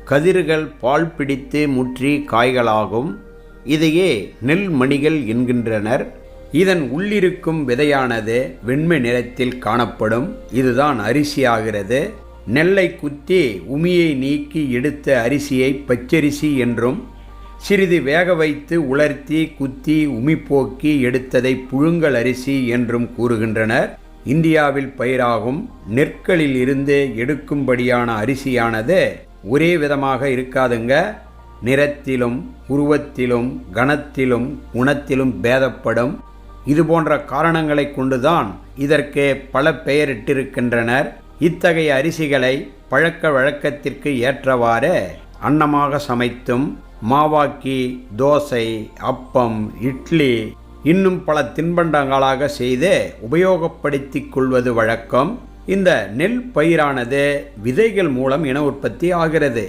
கதிர்கள் பால் பிடித்து முற்றி காய்களாகும். இதையே நெல் மணிகள் என்கின்றனர். இதன் உள்ளிருக்கும் விதையானது வெண்மை நிறத்தில் காணப்படும். இதுதான் அரிசியாகிறது. நெல்லை குத்தி உமியை நீக்கி எடுத்த அரிசியை பச்சரிசி என்றும், சிறிது வேக வைத்து உலர்த்தி குத்தி உமி போக்கி எடுத்ததை புழுங்கல் அரிசி என்றும் கூறுகின்றனர். இந்தியாவில் பயிராகும் நெற்களில் இருந்து எடுக்கும்படியான அரிசியானது ஒரே விதமாக இருக்காதுங்க. நிறத்திலும் உருவத்திலும் கனத்திலும் குணத்திலும் பேதப்படும். இது போன்ற காரணங்களை கொண்டுதான் இதற்கு பல பெயரிட்டிருக்கின்றனர். இத்தகைய அரிசிகளை பழக்க வழக்கத்திற்கு ஏற்றவாறு அன்னமாக சமைத்தும், மாவாக்கி தோசை, அப்பம், இட்லி இன்னும் பல தின்பண்டங்களாக செய்து உபயோகப்படுத்திக் கொள்வது வழக்கம். இந்த நெல் பயிரானது விதைகள் மூலம் இன உற்பத்தி ஆகிறது.